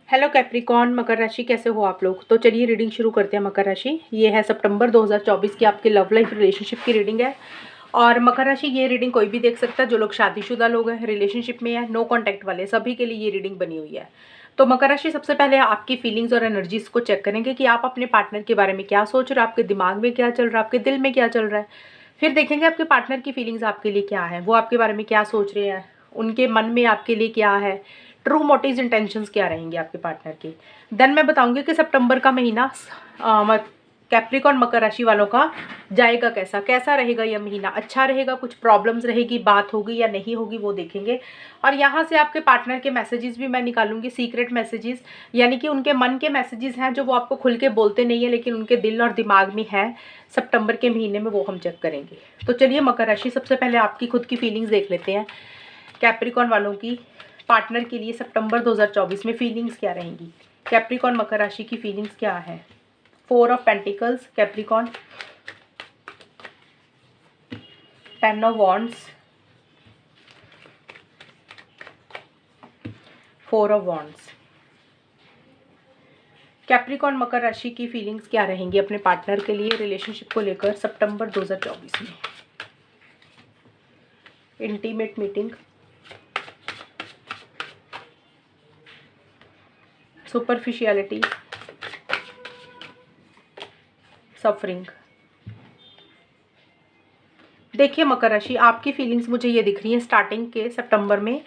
Hello Capricorn मकर राशि, कैसे हो आप लोग। तो चलिए रीडिंग शुरू करते हैं। मकर राशि ये है सितंबर 2024 की आपकी लव लाइफ रिलेशनशिप की रीडिंग है। और मकर राशि ये रीडिंग कोई भी देख सकता है। जो लोग शादीशुदा लोग हैं, रिलेशनशिप में है, नो कॉन्टैक्ट वाले, सभी के लिए ये रीडिंग बनी हुई है। तो मकर राशि सबसे पहले आपकी फीलिंग्स और एनर्जीज को चेक करेंगे कि आप अपने पार्टनर के बारे में क्या सोच रहे हो, आपके दिमाग में क्या चल रहा है, आपके दिल में क्या चल रहा है। फिर देखेंगे आपके पार्टनर की फीलिंग्स आपके लिए क्या है, वो आपके बारे में क्या सोच रहे हैं, उनके मन में आपके लिए क्या है, ट्रू मोटिव्स इंटेंशंस क्या रहेंगे आपके पार्टनर के। देन मैं बताऊंगी कि सितंबर का महीना कैप्रिकॉर्न मकर राशि वालों का जाएगा कैसा, कैसा रहेगा यह महीना। अच्छा रहेगा, कुछ प्रॉब्लम्स रहेगी, बात होगी या नहीं होगी वो देखेंगे। और यहाँ से आपके पार्टनर के मैसेजेस भी मैं निकालूंगी, सीक्रेट मैसेजेस, यानी कि उनके मन के मैसेजेस हैं जो वो आपको खुल के बोलते नहीं है लेकिन उनके दिल और दिमाग में है। सितंबर के महीने में वो हम चेक करेंगे। तो चलिए मकर राशि सबसे पहले आपकी खुद की फीलिंग्स देख लेते हैं। कैप्रिकॉर्न वालों की पार्टनर के लिए सितंबर 2024 में फीलिंग्स क्या रहेंगी। कैप्रिकॉर्न मकर राशि की फीलिंग्स क्या है। 4 of pentacles Capricorn, 10 of wands, 4 of wands. Capricorn मकर राशि की फीलिंग्स क्या रहेंगी अपने पार्टनर के लिए रिलेशनशिप को लेकर सितंबर 2024 में। Intimate meeting, superficiality, suffering. देखिए मकर राशि आपकी फीलिंग्स मुझे ये दिख रही है स्टार्टिंग के सितंबर में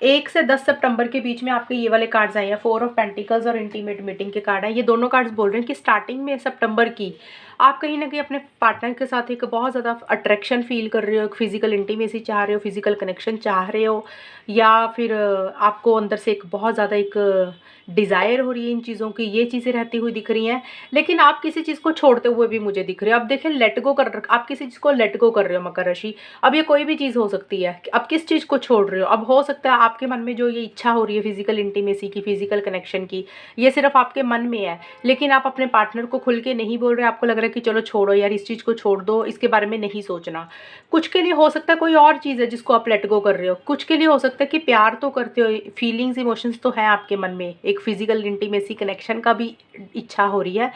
1 से 10 सितंबर के बीच में आपके ये वाले कार्ड्स आए हैं। 4 ऑफ पेंटिकल्स और इंटीमेट मीटिंग के कार्ड हैं। ये दोनों कार्ड्स बोल रहे हैं कि स्टार्टिंग में सितंबर की आप कहीं ना कहीं अपने पार्टनर के साथ एक बहुत ज़्यादा अट्रैक्शन फील कर रहे हो, एक फिजिकल इंटीमेसी चाह रहे हो, फिजिकल कनेक्शन चाह रहे हो, या फिर आपको अंदर से एक बहुत ज़्यादा एक डिज़ायर हो रही है इन चीज़ों की। ये चीज़ें रहती हुई दिख रही हैं, लेकिन आप किसी चीज़ को छोड़ते हुए भी मुझे दिख रहे हो। अब देखें लेट गो कर, आप किसी चीज़ को लेट गो कर रहे हो मकर राशि। अब ये कोई भी चीज़ हो सकती है, अब किस चीज़ को छोड़ रहे हो। अब हो सकता है आपके मन में जो ये इच्छा हो रही है फिजिकल इंटीमेसी की, फिजिकल कनेक्शन की, ये सिर्फ आपके मन में है, लेकिन आप अपने पार्टनर को खुल के नहीं बोल रहे। आपको लग रहा है कि चलो छोड़ो यार, इस चीज़ को छोड़ दो, इसके बारे में नहीं सोचना। कुछ के लिए हो सकता है कोई और चीज़ है जिसको आप लेट गो कर रहे हो। कुछ के लिए हो सकता है कि प्यार तो करते हो, फीलिंग्स इमोशंस तो है आपके मन में, एक फिजिकल इंटीमेसी कनेक्शन का भी इच्छा हो रही है,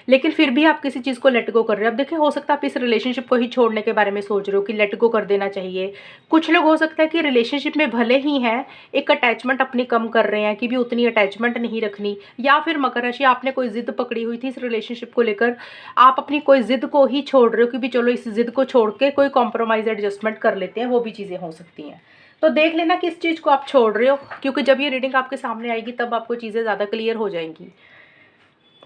लेकिन फिर भी आप किसी चीज़ को लेट गो कर रहे हो। अब देखिए हो सकता है आप इस रिलेशनशिप को ही छोड़ने के बारे में सोच रहे हो कि लेट गो कर देना चाहिए। कुछ लोग हो सकता है कि रिलेशनशिप में भले ही हैं, एक अटैचमेंट अपनी कम कर रहे हैं कि भी उतनी अटैचमेंट नहीं रखनी। या फिर मकर राशि आपने कोई जिद पकड़ी हुई थी इस रिलेशनशिप को लेकर, आप अपनी कोई जिद को ही छोड़ रहे हो कि भी चलो इस जिद को छोड़ के कोई कॉम्प्रोमाइज एडजस्टमेंट कर लेते हैं। वो भी चीज़ें हो सकती हैं। तो देख लेना किस चीज़ को आप छोड़ रहे हो, क्योंकि जब ये रीडिंग आपके सामने आएगी तब आपको चीज़ें ज़्यादा क्लियर हो जाएंगी।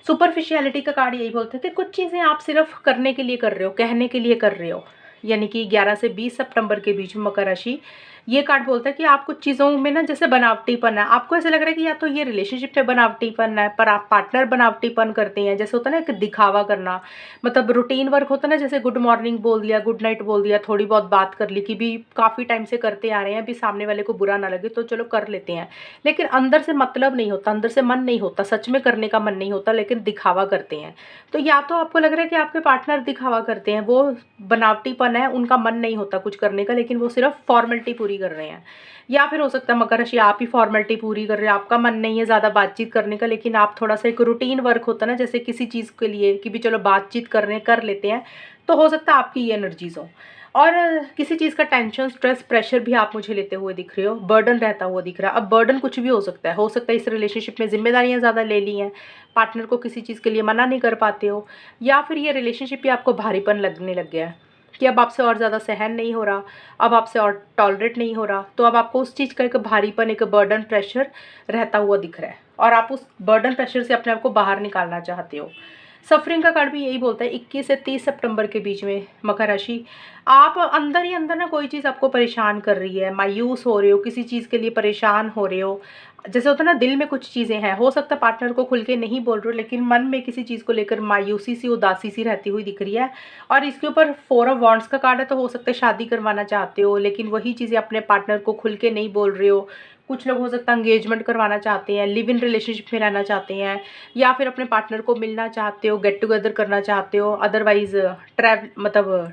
सुपरफिशियलिटी का कार्ड यही बोलते हैं कि कुछ चीज़ें आप सिर्फ करने के लिए कर रहे हो, कहने के लिए कर रहे हो, यानी कि 11 से 20 सितंबर के बीच में मकर राशि ये कार्ड बोलता है कि आप कुछ चीज़ों में ना जैसे बनावटीपन है, आपको ऐसा लग रहा है कि या तो ये रिलेशनशिप में बनावटीपन है पर आप पार्टनर बनावटीपन करते हैं। जैसे होता है ना एक दिखावा करना, मतलब रूटीन वर्क होता है ना, जैसे गुड मॉर्निंग बोल दिया, गुड नाइट बोल दिया, थोड़ी बहुत बात कर ली कि भी काफ़ी टाइम से करते आ रहे हैं, अभी सामने वाले को बुरा ना लगे तो चलो कर लेते हैं, लेकिन अंदर से मतलब नहीं होता, अंदर से मन नहीं होता, सच में करने का मन नहीं होता, लेकिन दिखावा करते हैं। तो या तो आपको लग रहा है कि आपके पार्टनर दिखावा करते हैं, वो बनावटीपन है, उनका मन नहीं होता कुछ करने का, लेकिन वो सिर्फ फॉर्मेलिटी पूरी कर रहे हैं। या फिर हो सकता है मकर राशि आप ही फॉर्मेलिटी पूरी कर रहे हैं, आपका मन नहीं है ज़्यादा बातचीत करने का, लेकिन आप थोड़ा सा एक रूटीन वर्क होता है ना, जैसे किसी चीज़ के लिए कि भी चलो बातचीत कर रहे हैं, कर लेते हैं, तो हो सकता है आपकी ये एनर्जीज हो। और किसी चीज़ का टेंशन, स्ट्रेस, प्रेशर भी आप मुझे लेते हुए दिख रहे हो, बर्डन रहता हुआ दिख रहा है। अब बर्डन कुछ भी हो सकता है इस रिलेशनशिप में जिम्मेदारियां ज़्यादा ले ली हैं, पार्टनर को किसी चीज़ के लिए मना नहीं कर पाते हो, या फिर ये रिलेशनशिप ही आपको भारीपन लगने लग गया है कि अब आपसे और ज़्यादा सहन नहीं हो रहा, अब आपसे और टॉलरेट नहीं हो रहा, तो अब आपको उस चीज़ का एक भारीपन, एक बर्डन, प्रेशर रहता हुआ दिख रहा है और आप उस बर्डन, प्रेशर से अपने आप को बाहर निकालना चाहते हो। सफरिंग का कार्ड भी यही बोलता है 21 से 30 सितंबर के बीच में मकर राशि आप अंदर ही अंदर ना कोई चीज़ आपको परेशान कर रही है, मायूस हो रहे हो, किसी चीज़ के लिए परेशान हो रहे हो। जैसे होता है ना दिल में कुछ चीज़ें हैं, हो सकता है पार्टनर को खुल के नहीं बोल रहे हो, लेकिन मन में किसी चीज़ को लेकर मायूसी सी, उदासी सी रहती हुई दिख रही है। और इसके ऊपर 4 ऑफ वॉन्ड्स का कार्ड है, तो हो सकता है शादी करवाना चाहते हो, लेकिन वही चीज़ें अपने पार्टनर को खुल के नहीं बोल रहे हो। कुछ लोग हो सकता है एंगेजमेंट करवाना चाहते हैं, लिव इन रिलेशनशिप में रहना चाहते हैं, या फिर अपने पार्टनर को मिलना चाहते हो, गेट टुगेदर करना चाहते हो, अदरवाइज मतलब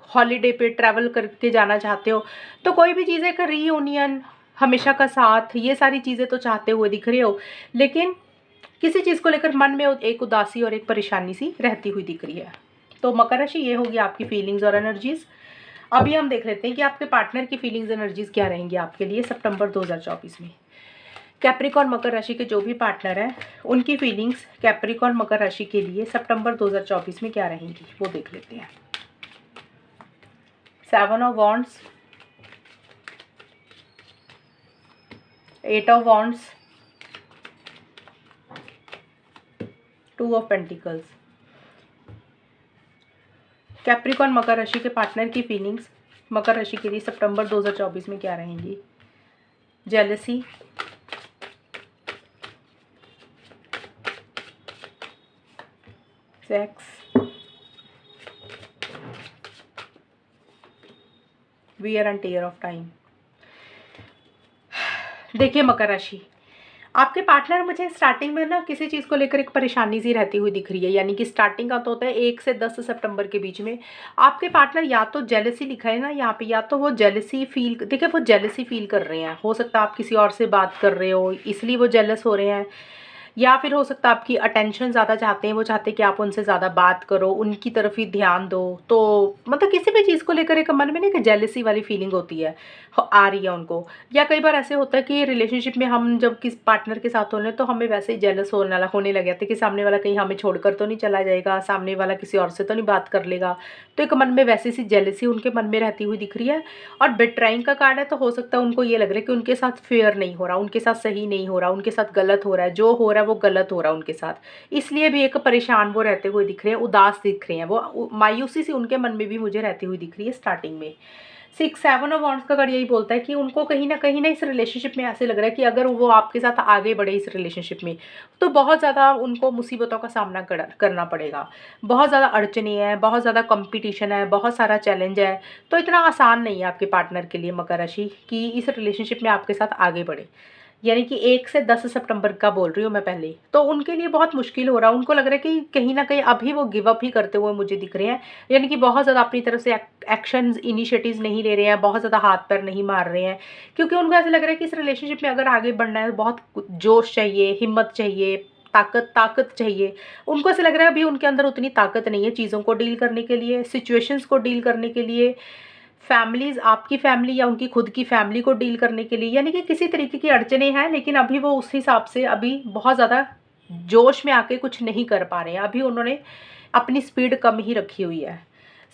हॉलीडे पे ट्रैवल करके जाना चाहते हो। तो कोई भी चीज़ है, एक रीयूनियन, हमेशा का साथ, ये सारी चीज़ें तो चाहते हुए दिख रहे हो, लेकिन किसी चीज़ को लेकर मन में एक उदासी और एक परेशानी सी रहती हुई दिख रही है। तो मकर राशि, ये होगी आपकी फीलिंग्स और एनर्जीज। अभी हम देख लेते हैं कि आपके पार्टनर की फीलिंग्स एनर्जीज क्या रहेंगी आपके लिए सितंबर 2024 में। कैप्रिकॉर्न मकर राशि के जो भी पार्टनर हैं, उनकी फीलिंग्स कैप्रिकॉर्न मकर राशि के लिए सितंबर 2024 में क्या रहेंगी, वो देख लेते हैं। 7 of wands, 8 of wands, 2 of pentacles. Capricorn मकर राशि के पार्टनर की फीलिंग्स मकर राशि के लिए सितंबर 2024 में क्या रहेंगी। Jealousy, sex, wear and tear of time. देखिए मकर राशि, आपके पार्टनर मुझे स्टार्टिंग में ना किसी चीज़ को लेकर एक परेशानी सी रहती हुई दिख रही है, यानी कि स्टार्टिंग का तो होता है 1 से 10 सितंबर के बीच में आपके पार्टनर या तो जेलसी लिखा है ना यहाँ पे, या तो वो जेलसी फील, देखिए वो जेलसी फील कर रहे हैं। हो सकता है आप किसी और से बात कर रहे हो इसलिए वो जेलस हो रहे हैं, या फिर हो सकता है आपकी अटेंशन ज़्यादा चाहते हैं, वो चाहते हैं कि आप उनसे ज़्यादा बात करो, उनकी तरफ ही ध्यान दो। तो मतलब किसी भी चीज़ को लेकर एक मन में ना एक जेलसी वाली फीलिंग होती है, आ रही है उनको। या कई बार ऐसे होता है कि रिलेशनशिप में हम जब किस पार्टनर के साथ होने, तो हमें वैसे ही जेलस होने लगे थे कि सामने वाला कहीं हमें छोड़कर तो नहीं चला जाएगा, सामने वाला किसी और से तो नहीं बात कर लेगा। तो एक मन में वैसी सी जेलसी उनके मन में रहती हुई दिख रही है। और बिट्राइंग का कार्ड है, तो हो सकता है उनको ये लग रहा है कि उनके साथ फेयर नहीं हो रहा, उनके साथ सही नहीं हो रहा, उनके साथ गलत हो रहा है, जो हो रहा है वो गलत हो रहा है उनके साथ। इसलिए भी एक परेशान वो रहते हुए दिख रहे हैं, उदास दिख रहे हैं, वो मायूसी सी उनके मन में भी मुझे रहती हुई दिख रही है स्टार्टिंग में। 6 7 ऑफ वॉन्ड्स का कार्ड यही बोलता है कि उनको कहीं ना इस रिलेशनशिप में ऐसे लग रहा है कि अगर वो आपके साथ आगे बढ़े इस रिलेशनशिप में, तो बहुत ज़्यादा उनको मुसीबतों का सामना करना पड़ेगा। बहुत ज़्यादा अड़चने हैं, बहुत ज़्यादा कंपटीशन है, बहुत सारा चैलेंज है। तो इतना आसान नहीं है आपके पार्टनर के लिए मकर राशि कि इस रिलेशनशिप में आपके साथ आगे बढ़े। यानी कि 1 से 10 सितंबर का बोल रही हूँ मैं पहले, तो उनके लिए बहुत मुश्किल हो रहा है। उनको लग रहा है कि कहीं ना कहीं अभी वो गिव अप ही करते हुए मुझे दिख रहे हैं, यानी कि बहुत ज़्यादा अपनी तरफ से एक्शंस इनिशिएटिव्स नहीं ले रहे हैं, बहुत ज़्यादा हाथ पैर नहीं मार रहे हैं। क्योंकि उनको ऐसा लग रहा है कि इस रिलेशनशिप में अगर आगे बढ़ना है, बहुत जोश चाहिए, हिम्मत चाहिए, ताकत चाहिए। उनको ऐसा लग रहा है अभी उनके अंदर उतनी ताकत नहीं है चीज़ों को डील करने के लिए, सिचुएशंस को डील करने के लिए, फैमिलीज़, आपकी फैमिली या उनकी खुद की फैमिली को डील करने के लिए। यानी कि किसी तरीके की अड़चने हैं, लेकिन अभी वो उस हिसाब से अभी बहुत ज़्यादा जोश में आके कुछ नहीं कर पा रहे हैं। अभी उन्होंने अपनी स्पीड कम ही रखी हुई है।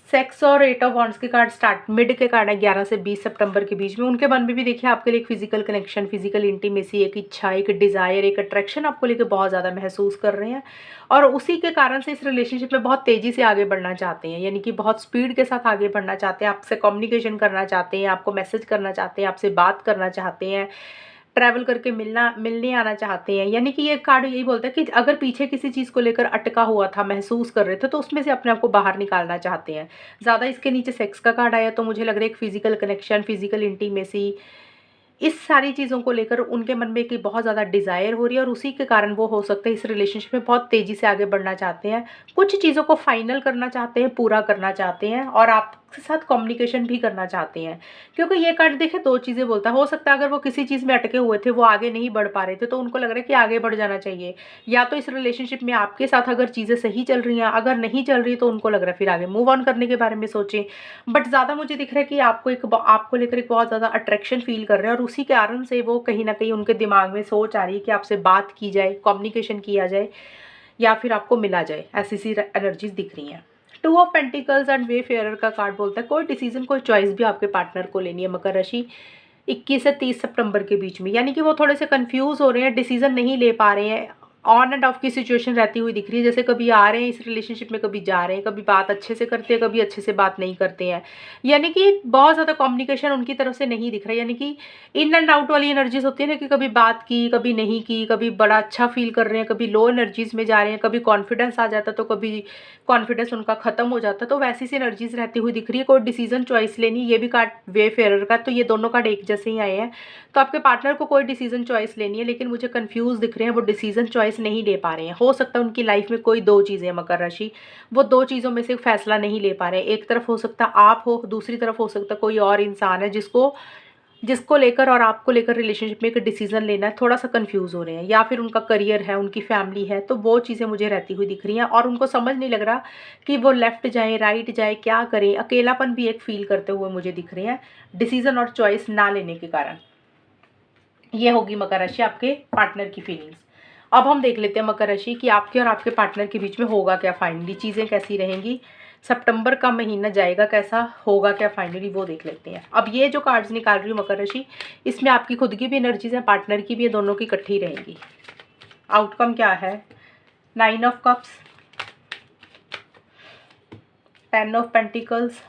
सेक्स और 8 ऑफ वॉन्ड्स के कार्ड स्टार्ट मिड के कार्ड है 11 से 20 सितंबर के बीच में। उनके मन में भी देखिए आपके लिए एक फिजिकल कनेक्शन, फिजिकल इंटीमेसी, एक इच्छा, एक डिज़ायर, एक अट्रैक्शन आपको लेकर बहुत ज़्यादा महसूस कर रहे हैं। और उसी के कारण से इस रिलेशनशिप में बहुत तेज़ी से आगे बढ़ना चाहते हैं, यानी कि बहुत स्पीड के साथ आगे बढ़ना चाहते हैं, आपसे कम्युनिकेशन करना चाहते हैं, आपको मैसेज करना चाहते हैं, आपसे बात करना चाहते हैं, ट्रैवल करके मिलने आना चाहते हैं। यानी कि ये कार्ड यही बोलता है कि अगर पीछे किसी चीज़ को लेकर अटका हुआ था, महसूस कर रहे थे, तो उसमें से अपने आप को बाहर निकालना चाहते हैं। ज़्यादा इसके नीचे सेक्स का कार्ड आया, तो मुझे लग रहा है एक फिजिकल कनेक्शन, फिजिकल इंटीमेसी, इस सारी चीज़ों को लेकर उनके मन में कि बहुत ज़्यादा डिज़ायर हो रही है। और उसी के कारण वो हो सकता है इस रिलेशनशिप में बहुत तेज़ी से आगे बढ़ना चाहते हैं, कुछ चीज़ों को फाइनल करना चाहते हैं, पूरा करना चाहते हैं, और आपके साथ कम्युनिकेशन भी करना चाहते हैं। क्योंकि ये कार्ड देखिए दो चीज़ें बोलता है। हो सकता है अगर वो किसी चीज़ में अटके हुए थे, वो आगे नहीं बढ़ पा रहे थे, तो उनको लग रहा है कि आगे बढ़ जाना चाहिए। या तो इस रिलेशनशिप में आपके साथ अगर चीज़ें सही चल रही हैं, अगर नहीं चल रही, तो उनको लग रहा है फिर आगे मूव ऑन करने के बारे में सोचें। बट ज़्यादा मुझे दिख रहा है कि आपको लेकर एक बहुत ज़्यादा अट्रैक्शन फील कर रहे हैं, और उसी के कारण से वो कहीं ना कहीं उनके दिमाग में सोच आ रही है कि आपसे बात की जाए, कम्युनिकेशन किया जाए, या फिर आपको मिला जाए। ऐसी सी एनर्जीज दिख रही हैं। 2 of pentacles and way fairer का कार्ड बोलता है कोई डिसीजन, कोई चॉइस भी आपके पार्टनर को लेनी है मकर राशि 21 से 30 सितंबर के बीच में। यानी कि वो थोड़े से कंफ्यूज हो रहे हैं, डिसीजन नहीं ले पा रहे हैं, ऑन एंड ऑफ की सिचुएशन रहती हुई दिख रही है। जैसे कभी आ रहे हैं इस रिलेशनशिप में, कभी जा रहे हैं, कभी बात अच्छे से करते हैं, कभी अच्छे से बात नहीं करते हैं। यानी कि बहुत ज़्यादा कम्युनिकेशन उनकी तरफ से नहीं दिख रहा है। यानी कि इन एंड आउट वाली एनर्जीज होती है ना, कि कभी बात की, कभी नहीं की, कभी बड़ा अच्छा फील कर रहे हैं, कभी लो एनर्जीज में जा रहे हैं, कभी कॉन्फिडेंस आ जाता है, तो कभी कॉन्फिडेंस उनका खत्म हो जाता है। तो वैसी सी एनर्जीज रहती हुई दिख रही है। कोई डिसीजन चॉइस लेनी, ये भी कार्ड वे फेयरर का, तो ये दोनों कार्ड एक जैसे ही आए हैं। तो आपके पार्टनर को कोई डिसीजन चॉइस लेनी है, लेकिन मुझे कंफ्यूज दिख रहे हैं, वो डिसीजन चॉइस नहीं ले पा रहे हैं। हो सकता है उनकी लाइफ में कोई दो चीज़ें, मकर राशि वो दो चीज़ों में से फैसला नहीं ले पा रहे हैं। एक तरफ हो सकता है आप हो, दूसरी तरफ हो सकता है कोई और इंसान है जिसको जिसको लेकर और आपको लेकर रिलेशनशिप में एक डिसीजन लेना है, थोड़ा सा कंफ्यूज हो रहे हैं, या फिर उनका करियर है, उनकी फैमिली है, तो वो चीज़ें मुझे रहती हुई दिख रही हैं और उनको समझ नहीं लग रहा कि वो लेफ्ट जाए राइट जाए, क्या करें। अकेलापन भी एक फील करते हुए मुझे दिख रहे हैं डिसीजन और चॉइस ना लेने के कारण। ये होगी मकर राशि आपके पार्टनर की फीलिंग्स। अब हम देख लेते हैं मकर राशि कि आपके और आपके पार्टनर के बीच में होगा क्या, फाइनली चीज़ें कैसी रहेंगी, सितंबर का महीना जाएगा कैसा, होगा क्या फाइनली, वो देख लेते हैं। अब ये जो कार्ड्स निकाल रही हूँ मकर राशि, इसमें आपकी खुद की भी एनर्जीज है, पार्टनर की भी है, दोनों की इकट्ठी रहेंगी। आउटकम क्या है, 9 of cups, 10 of pentacles,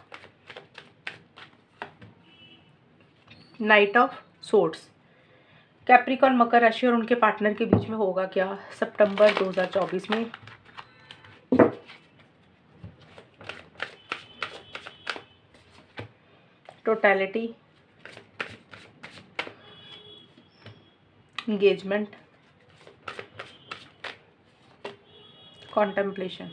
knight of swords. Capricorn मकर राशि और उनके पार्टनर के बीच में होगा क्या सितंबर 2024 में। Totality, engagement, contemplation.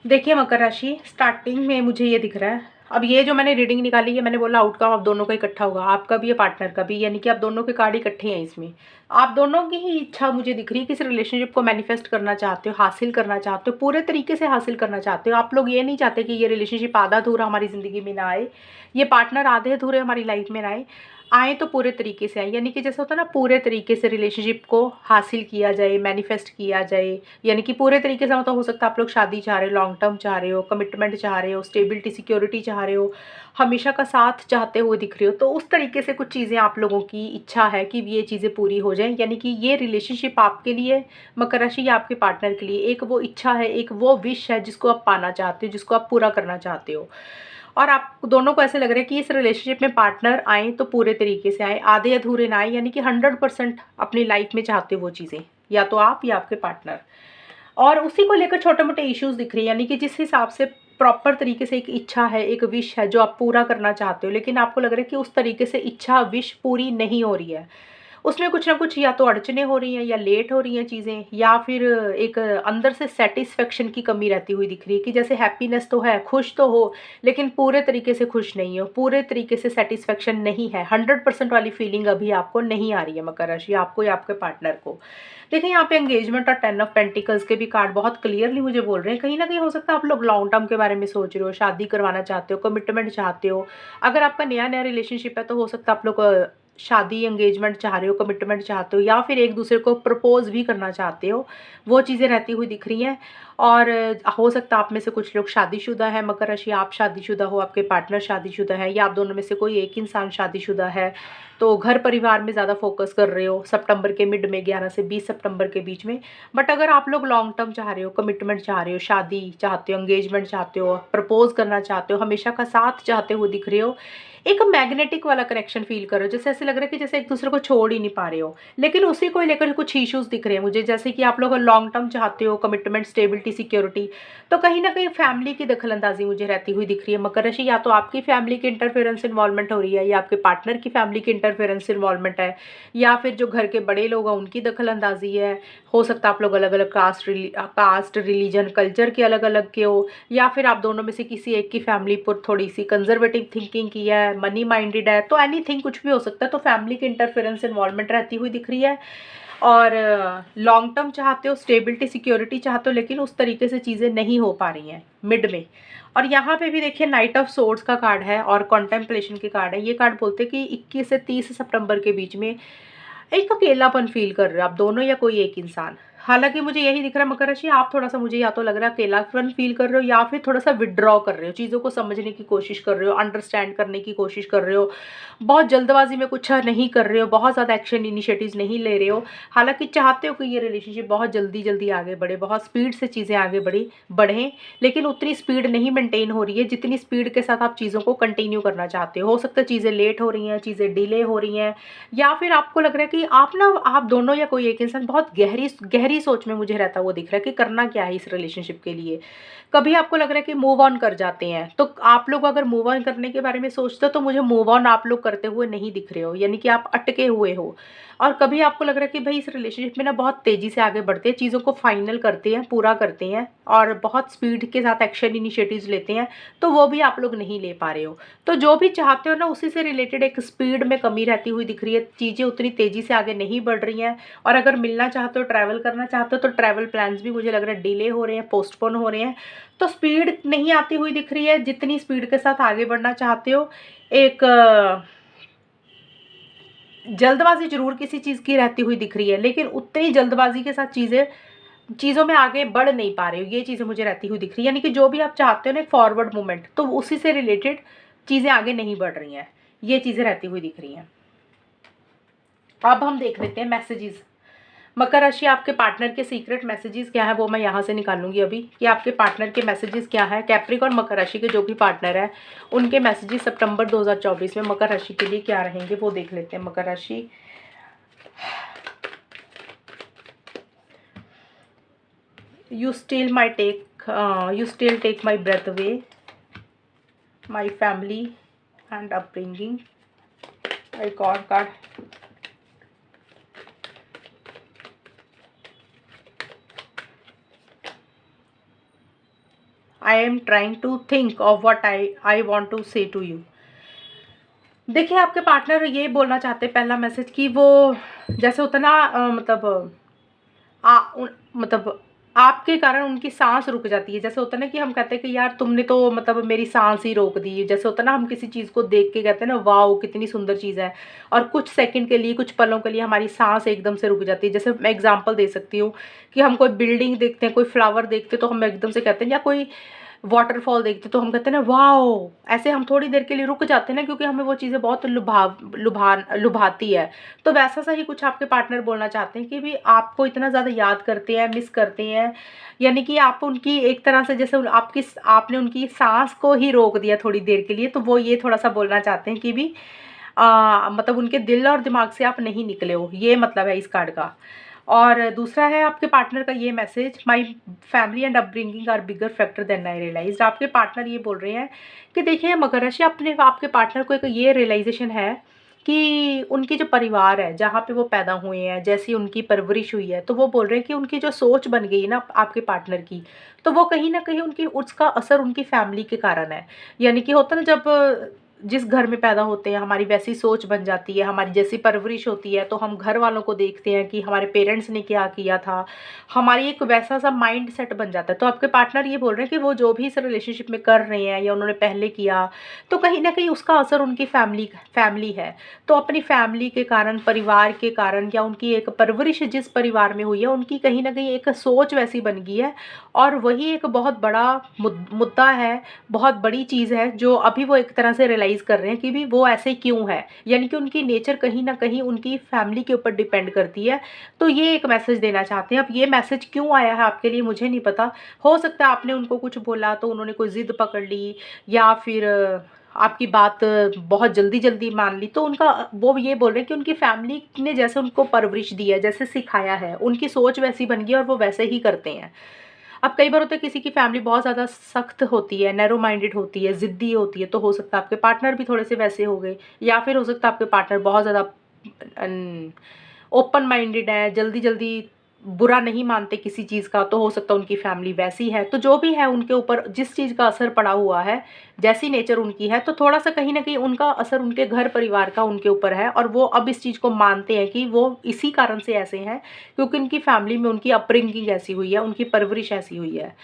देखिए मकर राशि, स्टार्टिंग में मुझे ये दिख रहा है, अब ये जो मैंने रीडिंग निकाली है, मैंने बोला आउटकम आप दोनों का इकट्ठा होगा, आपका भी है पार्टनर का भी, यानी कि आप दोनों के कार्ड इकट्ठे हैं इसमें। आप दोनों की ही इच्छा मुझे दिख रही है कि इस रिलेशनशिप को मैनिफेस्ट करना चाहते हो, हासिल करना चाहते हो, पूरे तरीके से हासिल करना चाहते हो। आप लोग ये नहीं चाहते कि ये रिलेशनशिप आधा अधूरा हमारी ज़िंदगी में ना आए, ये पार्टनर आधे अधूरे हमारी लाइफ में ना आए, आए तो पूरे तरीके से आए, यानी कि जैसे होता है ना, पूरे तरीके से रिलेशनशिप को हासिल किया जाए, मैनिफेस्ट किया जाए। यानी कि पूरे तरीके से मतलब हो सकता है आप लोग शादी चाह रहे हो, लॉन्ग टर्म चाह रहे हो, कमिटमेंट चाह रहे हो, स्टेबिलिटी सिक्योरिटी चाह रहे हो, हमेशा का साथ चाहते हुए दिख रहे हो। तो उस तरीके से कुछ चीज़ें आप लोगों की इच्छा है कि ये चीज़ें पूरी हो जाएं, यानी कि ये रिलेशनशिप आपके लिए मकर राशि या आपके पार्टनर के लिए एक वो इच्छा है, एक वो विश है जिसको आप पाना चाहते हो, जिसको आप पूरा करना चाहते हो। और आप दोनों को ऐसे लग रहा है कि इस रिलेशनशिप में पार्टनर आए तो पूरे तरीके से आए, आधे अधूरे ना आए, यानी कि 100% अपनी लाइफ में चाहते हो वो चीज़ें, या तो आप या आपके पार्टनर। और उसी को लेकर छोटे मोटे इश्यूज दिख रहे हैं, यानी कि जिस हिसाब से प्रॉपर तरीके से एक इच्छा है, एक विश है जो आप पूरा करना चाहते हो, लेकिन आपको लग रहा है कि उस तरीके से इच्छा विश पूरी नहीं हो रही है। उसमें कुछ ना कुछ या तो अड़चनें हो रही हैं, या लेट हो रही हैं चीज़ें, या फिर एक अंदर से सेटिस्फेक्शन की कमी रहती हुई दिख रही है कि जैसे हैप्पीनेस तो है, खुश तो हो, लेकिन पूरे तरीके से खुश नहीं हो, पूरे तरीके से सेटिस्फेक्शन नहीं है, 100% वाली फीलिंग अभी आपको नहीं आ रही है मकर राशि, आपको या आपके पार्टनर को। देखिए यहाँ पे एंगेजमेंट और 10 ऑफ पेंटिकल्स के भी कार्ड बहुत क्लियरली मुझे बोल रहे हैं, कहीं ना कहीं हो सकता है आप लोग लॉन्ग टर्म के बारे में सोच रहे हो, शादी करवाना चाहते हो, कमिटमेंट चाहते हो। अगर आपका नया नया रिलेशनशिप है तो हो सकता है आप लोग शादी एंगेजमेंट चाह रहे हो, कमिटमेंट चाहते हो, या फिर एक दूसरे को प्रपोज भी करना चाहते हो, वो चीज़ें रहती हुई दिख रही हैं। और हो सकता है आप में से कुछ लोग शादीशुदा है मकर राशि, आप शादीशुदा हो, आपके पार्टनर शादीशुदा है, या आप दोनों में से कोई एक इंसान शादीशुदा है, तो घर परिवार में ज़्यादा फोकस कर रहे हो सितंबर के मिड में, 11 से 20 सितंबर के बीच में। बट अगर आप लोग लॉन्ग टर्म चाह रहे हो, कमिटमेंट चाह रहे हो, शादी चाहते हो, एंगेजमेंट चाहते हो, प्रपोज करना चाहते हो, हमेशा का साथ चाहते हुए दिख रहे हो, एक मैग्नेटिक वाला कनेक्शन फील कर रहे हो, जैसे ऐसे लग रहा है कि जैसे एक दूसरे को छोड़ ही नहीं पा रहे हो, लेकिन उसी को लेकर कुछ इश्यूज दिख रहे हैं मुझे, जैसे कि आप लोग लॉन्ग टर्म चाहते हो, कमिटमेंट, स्टेबिलिटी, सिक्योरिटी, तो कहीं ना कहीं फैमिली की दखलंदाजी मुझे रहती हुई दिख रही है मकर राशि, या तो आपकी फैमिली की इंटरफेरेंस इन्वॉल्वमेंट हो रही है, या आपके पार्टनर की फैमिली की इंटरफेरेंस इन्वॉल्वमेंट है, या फिर जो घर के बड़े लोग हैं उनकी दखलंदाजी है। हो सकता है आप लोग अलग अलग कास्ट रिलीजन कल्चर के अलग अलग के हो, या फिर आप दोनों में से किसी एक की फैमिली पर थोड़ी सी कंजर्वेटिव थिंकिंग की है, मनी माइंडेड है, तो एनीथिंग कुछ भी हो सकता है। तो फैमिली की इंटरफेरेंस इन्वॉल्वमेंट रहती हुई दिख रही है। और लॉन्ग टर्म चाहते हो, स्टेबिलिटी सिक्योरिटी चाहते हो, लेकिन उस तरीके से चीज़ें नहीं हो पा रही हैं मिड में। और यहाँ पे भी देखिए नाइट ऑफ सोर्ड्स का कार्ड है और कॉन्टेम्पलेशन के कार्ड है। ये कार्ड बोलते हैं कि 21 से 30 सितंबर के बीच में एक अकेलापन फील कर रहे हो आप दोनों, या कोई एक इंसान। हालांकि मुझे यही दिख रहा है मकर राशि, आप थोड़ा सा मुझे या तो लग रहा है अकेलापन फील कर रहे हो, या फिर थोड़ा सा विड्रॉ कर रहे हो, चीज़ों को समझने की कोशिश कर रहे हो, अंडरस्टैंड करने की कोशिश कर रहे हो, बहुत जल्दबाजी में कुछ नहीं कर रहे हो, बहुत ज़्यादा एक्शन इनिशिएटिव्स नहीं ले रहे हो। हालांकि चाहते हो कि ये रिलेशनशिप बहुत जल्दी जल्दी आगे बढ़े, बहुत स्पीड से चीज़ें आगे बढ़ें, लेकिन उतनी स्पीड नहीं मेंटेन हो रही है जितनी स्पीड के साथ आप चीज़ों को कंटिन्यू करना चाहते हो सकता है चीज़ें लेट हो रही हैं, चीज़ें डिले हो रही हैं, या फिर आपको लग रहा है कि आप दोनों या कोई एक इंसान बहुत गहरी गहरी सोच में मुझे रहता हुआ दिख रहा है कि करना क्या है इस रिलेशनशिप के लिए। कभी आपको लग रहा है कि मूव ऑन कर जाते हैं, तो आप लोग अगर मूव ऑन करने के बारे में सोचते हो तो मुझे मूव ऑन आप लोग करते हुए नहीं दिख रहे हो, यानी कि आप अटके हुए हो। और कभी आपको लग रहा है कि भाई इस रिलेशनशिप में ना बहुत तेज़ी से आगे बढ़ते हैं, चीज़ों को फाइनल करते हैं, पूरा करते हैं और बहुत स्पीड के साथ एक्शन इनिशिएटिव्स लेते हैं, तो वो भी आप लोग नहीं ले पा रहे हो। तो जो भी चाहते हो ना उसी से रिलेटेड एक स्पीड में कमी रहती हुई दिख रही है, चीज़ें उतनी तेज़ी से आगे नहीं बढ़ रही हैं। और अगर मिलना चाहते हो, ट्रैवल करना चाहते हो, तो ट्रैवल प्लान्स भी मुझे लग रहा है डिले हो रहे हैं, पोस्टपोन हो रहे हैं। तो स्पीड नहीं आती हुई दिख रही है जितनी स्पीड के साथ आगे बढ़ना चाहते हो। एक जल्दबाजी जरूर किसी चीज़ की रहती हुई दिख रही है, लेकिन उतनी जल्दबाजी के साथ चीज़ों में आगे बढ़ नहीं पा रहे हो, ये चीज़ें मुझे रहती हुई दिख रही है। यानी कि जो भी आप चाहते हो ना फॉरवर्ड मूवमेंट, तो उसी से रिलेटेड चीज़ें आगे नहीं बढ़ रही हैं, ये चीज़ें रहती हुई दिख रही हैं। अब हम देख लेते हैं मैसेजेस। मकर राशि, आपके पार्टनर के सीक्रेट मैसेजेस क्या है वो मैं यहाँ से निकालूंगी अभी कि आपके पार्टनर के मैसेजेस क्या है। कैप्रिकॉर्न मकर राशि के जो भी पार्टनर है उनके मैसेजेस सितंबर 2024 में मकर राशि के लिए क्या रहेंगे वो देख लेते हैं। मकर राशि, you still take my breath away, my family and upbringing. I card. I am trying to think of what I want to say to you. देखिए आपके पार्टनर ये बोलना चाहते हैं, पहला मैसेज कि वो जैसे होता ना मतलब आपके कारण उनकी सांस रुक जाती है। जैसे होता ना कि हम कहते हैं कि यार तुमने तो मतलब मेरी सांस ही रोक दी। जैसे होता ना हम किसी चीज़ को देख के कहते हैं ना वाओ कितनी सुंदर चीज़ है, और कुछ सेकंड के लिए, कुछ पलों के लिए हमारी सांस एकदम से रुक जाती है। जैसे मैं एग्जांपल दे सकती हूँ कि हम कोई बिल्डिंग देखते हैं, कोई फ्लावर देखते हैं तो हम एकदम से कहते हैं, या कोई वाटरफॉल देखते तो हम कहते हैं ना वाओ, ऐसे हम थोड़ी देर के लिए रुक जाते हैं ना, क्योंकि हमें वो चीज़ें बहुत लुभाती है। तो वैसा सा ही कुछ आपके पार्टनर बोलना चाहते हैं कि भी आपको इतना ज़्यादा याद करते हैं, मिस करते हैं, यानी कि आप उनकी एक तरह से जैसे आपने उनकी सांस को ही रोक दिया थोड़ी देर के लिए। तो वो ये थोड़ा सा बोलना चाहते हैं कि भी मतलब उनके दिल और दिमाग से आप नहीं निकले हो, ये मतलब है इस कार्ड का। और दूसरा है आपके पार्टनर का ये message, my family and upbringing are bigger factor than I realise. आपके पार्टनर ये बोल रहे हैं कि देखिए मकर राशि, आपके पार्टनर को एक ये रियलाइजेशन है कि उनकी जो परिवार है, जहाँ पे वो पैदा हुए हैं, जैसी उनकी परवरिश हुई है, तो वो बोल रहे हैं कि उनकी जो सोच बन गई ना आपके पार्टनर की, तो वो कहीं ना कहीं उनकी उसका असर उनकी फैमिली के कारण है। यानी कि होता ना जब जिस घर में पैदा होते हैं हमारी वैसी सोच बन जाती है, हमारी जैसी परवरिश होती है, तो हम घर वालों को देखते हैं कि हमारे पेरेंट्स ने क्या किया था, हमारी एक वैसा सा माइंड सेट बन जाता है। तो आपके पार्टनर ये बोल रहे हैं कि वो जो भी इस रिलेशनशिप में कर रहे हैं या उन्होंने पहले किया, तो कहीं ना कहीं उसका असर उनकी फैमिली है। तो अपनी फैमिली के कारण, परिवार के कारण, या उनकी एक परवरिश जिस परिवार में हुई है, उनकी कहीं ना कहीं एक सोच वैसी बन गई है। और वही एक बहुत बड़ा मुद्दा है, बहुत बड़ी चीज़ है जो अभी वो एक तरह से रियलाइज़ कर रहे हैं कि भी वो ऐसे क्यों है। यानी कि उनकी नेचर कहीं ना कहीं उनकी फैमिली के ऊपर डिपेंड करती है। तो ये एक मैसेज देना चाहते हैं। अब ये मैसेज क्यों आया है आपके लिए मुझे नहीं पता। हो सकता है आपने उनको कुछ बोला तो उन्होंने कोई ज़िद पकड़ ली, या फिर आपकी बात बहुत जल्दी जल्दी मान ली। तो उनका वो ये बोल रहे हैं कि उनकी फैमिली ने जैसे उनको परवरिश दी है, जैसे सिखाया है, उनकी सोच वैसी बन गई और वो वैसे ही करते हैं। अब कई बार होता है किसी की फैमिली बहुत ज़्यादा सख्त होती है, नैरो माइंडेड होती है, ज़िद्दी होती है, तो हो सकता है आपके पार्टनर भी थोड़े से वैसे हो गए। या फिर हो सकता है आपके पार्टनर बहुत ज़्यादा ओपन माइंडेड है, जल्दी जल्दी बुरा नहीं मानते किसी चीज़ का, तो हो सकता है उनकी फैमिली वैसी है। तो जो भी है उनके ऊपर जिस चीज़ का असर पड़ा हुआ है, जैसी नेचर उनकी है, तो थोड़ा सा कहीं ना कहीं उनका असर उनके घर परिवार का उनके ऊपर है। और वो अब इस चीज़ को मानते हैं कि वो इसी कारण से ऐसे हैं क्योंकि उनकी फैमिली में उनकी अपब्रिंगिंग ऐसी हुई है, उनकी परवरिश ऐसी हुई है।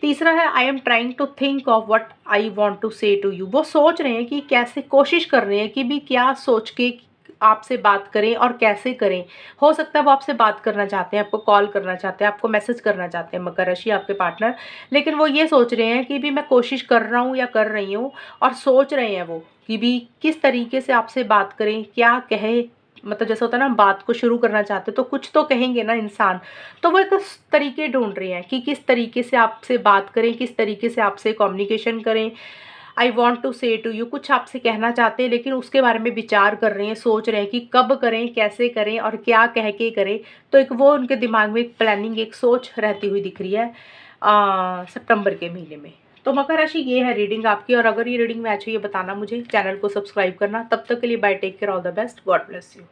तीसरा है I am trying to think of what I want to say to you. वो सोच रहे हैं कि कैसे, कोशिश कर रहे हैं कि भी क्या सोच के आपसे बात करें और कैसे करें। हो सकता है वो आपसे बात करना चाहते हैं, आपको कॉल करना चाहते हैं, आपको मैसेज करना चाहते हैं मकर राशि आपके पार्टनर, लेकिन वो ये सोच रहे हैं कि भी मैं कोशिश कर रहा हूँ या कर रही हूँ, और सोच रहे हैं वो कि भी किस तरीके से आपसे बात करें, क्या कहे। मतलब जैसा होता है ना, हम बात को शुरू करना चाहते हैं तो कुछ तो कहेंगे ना इंसान। तो वो एक तरीके ढूंढ रहे हैं कि किस तरीके से आपसे बात करें, किस तरीके से आपसे कम्युनिकेशन करें। I want to say to you, कुछ आपसे कहना चाहते हैं लेकिन उसके बारे में विचार कर रहे हैं, सोच रहे हैं कि कब करें, कैसे करें और क्या कह के करें। तो एक वो उनके दिमाग में एक प्लानिंग, एक सोच रहती हुई दिख रही है सितंबर के महीने में। तो मकर राशि ये है रीडिंग आपकी, और अगर ये रीडिंग मैच हुई है बताना मुझे, चैनल को सब्सक्राइब करना। तब तक के लिए bye, take care, all the best, god bless you.